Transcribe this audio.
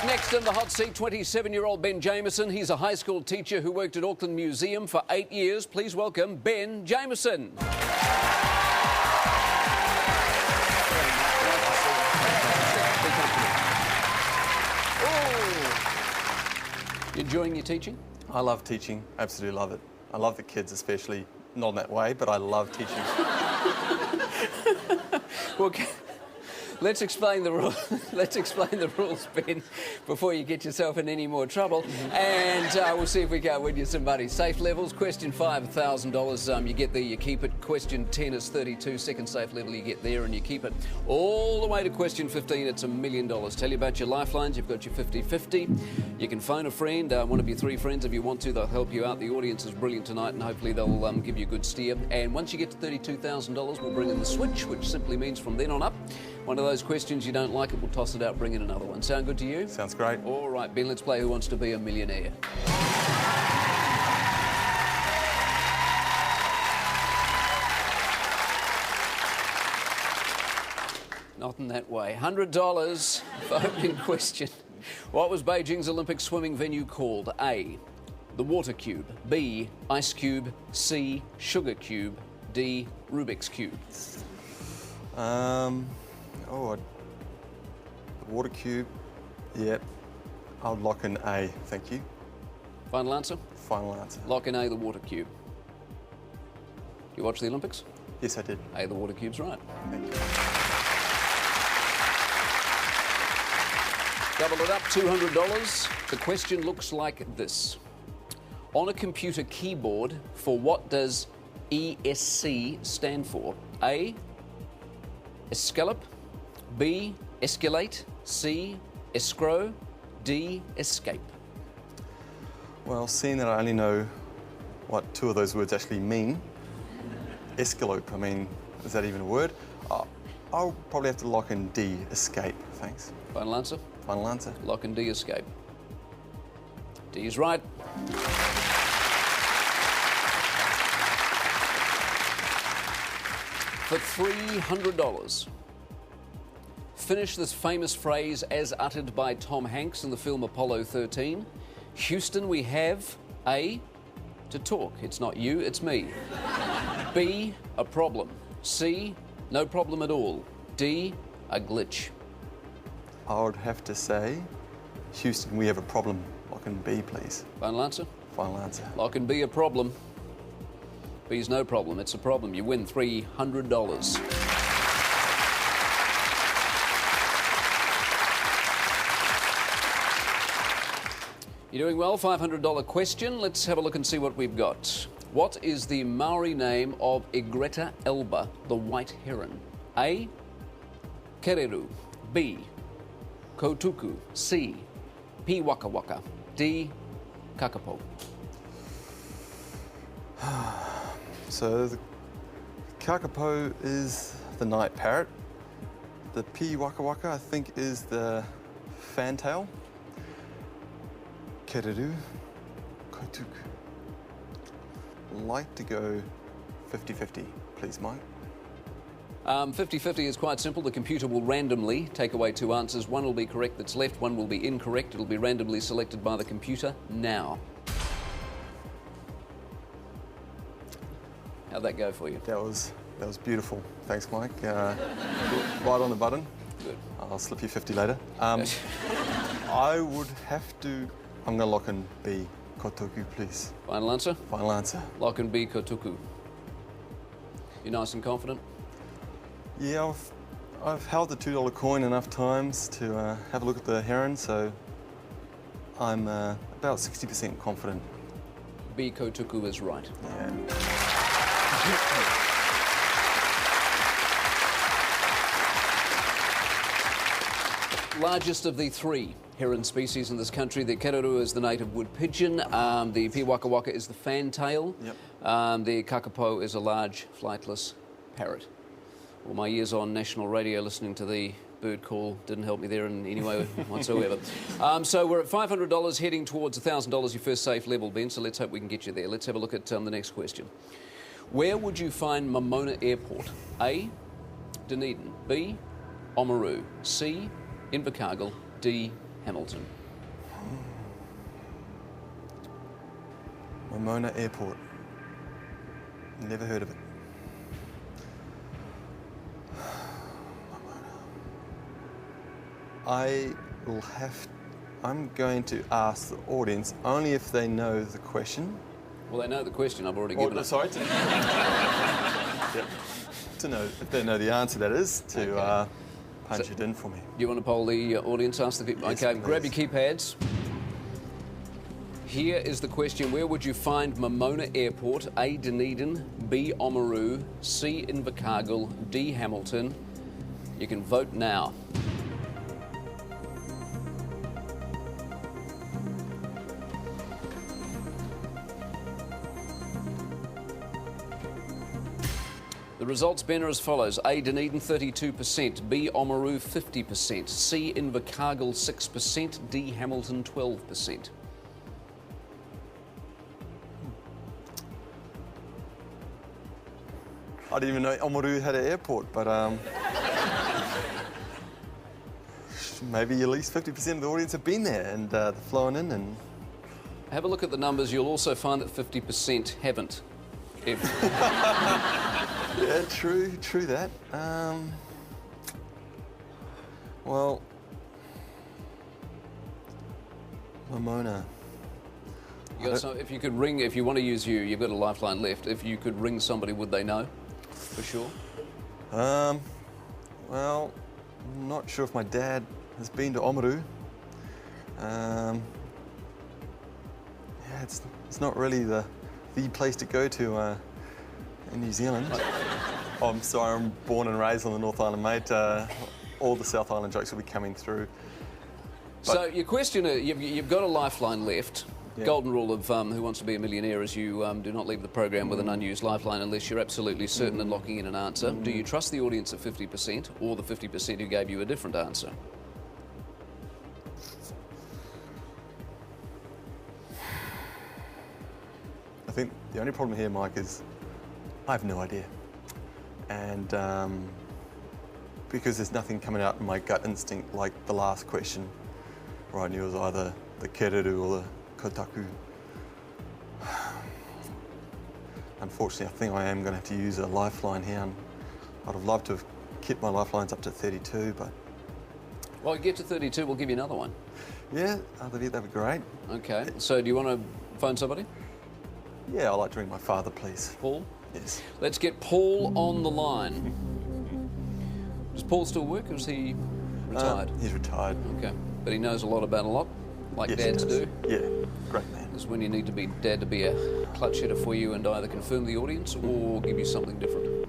Next in the hot seat, 27-year-old Ben Jameson. He's a high school teacher who worked at Auckland Museum for 8 years. Please welcome Ben Jameson. You enjoying your teaching? I love teaching, absolutely love it. I love the kids especially, not in that way, but I love teaching. Well, let's explain the rules. Let's explain the rules, Ben, before you get yourself in any more trouble. And we'll see if we can win you some money. Safe levels. Question 5, $1,000. You get there, you keep it. Question 10 is 32. Second safe level, you get there and you keep it. All the way to question 15, it's $1 million. Tell you about your lifelines. You've got your 50-50. You can phone a friend, one of your 3 friends if you want to. They'll help you out. The audience is brilliant tonight, and hopefully they'll give you a good steer. And once you get to $32,000, we'll bring in the switch, which simply means from then on up, one of those questions you don't like it, we'll toss it out, bring in another one. Sound good to you? Sounds great. All right, Ben, let's play Who Wants to Be a Millionaire. Not in that way. $100 for opening question. What was Beijing's Olympic swimming venue called? A, the water cube. B, ice cube. C, sugar cube. D, Rubik's cube. The water cube, yep. I'll lock in A, thank you. Final answer? Final answer. Lock in A, the water cube. You watch the Olympics? Yes, I did. A, the water cube's right. Thank you. Double it up, $200. The question looks like this. On a computer keyboard, for what does ESC stand for? A, escallop. B, escalate. C, escrow. D, escape. Well, seeing that I only know what 2 of those words actually mean, escalope, I mean, is that even a word? I'll probably have to lock in D, escape, thanks. Final answer? Final answer. Lock in D, escape. D is right. For $300, finish this famous phrase as uttered by Tom Hanks in the film Apollo 13. Houston, we have A, to talk. It's not you, it's me. B, a problem. C, no problem at all. D, a glitch. I would have to say, Houston, we have a problem. Lock in B, please. Final answer? Final answer. Lock in B, a problem. B's no problem, it's a problem. You win $300. You're doing well. $500 question. Let's have a look and see what we've got. What is the Maori name of Egretta elba, the white heron? A, kereru. B, kotuku. C, pi waka waka. D, kakapo. So the kakapo is the night parrot. The pi waka waka, I think, is the fantail. Kereru, kotuku. Like to go 50-50, please, Mike. 50-50 is quite simple. The computer will randomly take away 2 answers. One will be correct that's left, one will be incorrect. It'll be randomly selected by the computer now. How'd that go for you? That was beautiful. Thanks, Mike. Right on the button. Good. I'll slip you 50 later. I would have to... I'm going to lock in B, kotuku, please. Final answer? Final answer. Lock in B, kotuku. You nice and confident? Yeah, I've held the $2 coin enough times to have a look at the heron, so I'm about 60% confident. B, kotuku is right. Yeah. Largest of the 3 heron species in this country. The kereru is the native wood pigeon. The pi waka waka is the fantail. Yep. The kakapo is a large flightless parrot. Well, my years on national radio listening to the bird call didn't help me there in any way whatsoever. So we're at $500 heading towards $1,000, your first safe level, Ben, so let's hope we can get you there. Let's have a look at the next question. Where would you find Momona Airport? A, Dunedin. B, Oamaru. C, Invercargill. D, Hamilton? Pomona Airport. Never heard of it. I'm going to ask the audience only if they know the question. Well, they know the question. I've already given it. Sorry. To know if they know the answer, that is, to punch it in for me. Do you want to poll the audience? Ask the Yes, okay, please. grab your keypads. Here is the question. Where would you find Pomona Airport? A, Dunedin, B, Oamaru, C, Invercargill, D, Hamilton. You can vote now. The results, Ben, are as follows. A, Dunedin 32%, B, Oamaru 50%, C, Invercargill 6%, D, Hamilton 12%. I didn't even know Oamaru had an airport, but maybe at least 50% of the audience have been there and they're flown in. And Have a look at the numbers. You'll also find that 50% haven't. yeah, true that. Well, Pomona. If you could ring, if you want to use you've got a lifeline left. If you could ring somebody, would they know? For sure. Well, I'm not sure if my dad has been to Oamaru. Yeah, it's not really the place to go to in New Zealand. Oh, I'm sorry, I'm born and raised on the North Island, mate. All the South Island jokes will be coming through. So your question, you've got a lifeline left. Yeah. Golden rule of Who Wants to Be a Millionaire is you do not leave the program with an unused lifeline unless you're absolutely certain in locking in an answer. Do you trust the audience at 50% or the 50% who gave you a different answer? I think the only problem here, Mike, is I have no idea. And because there's nothing coming out in my gut instinct like the last question, where I knew it was either the kereru or the kotaku. Unfortunately, I think I am going to have to use a lifeline here. And I'd have loved to have kept my lifelines up to 32, but... Well, you get to 32, we'll give you another one. Yeah, that'd be great. Okay, so do you want to phone somebody? Yeah, I'd like to ring my father, please. Paul? Yes. Let's get Paul on the line. Does Paul still work or is he retired? He's retired. Okay, but he knows a lot about a lot, like Yes, dads he does. do. Yeah, great man. Is when you need to be dad to be a clutch hitter for you and either confirm the audience or give you something different.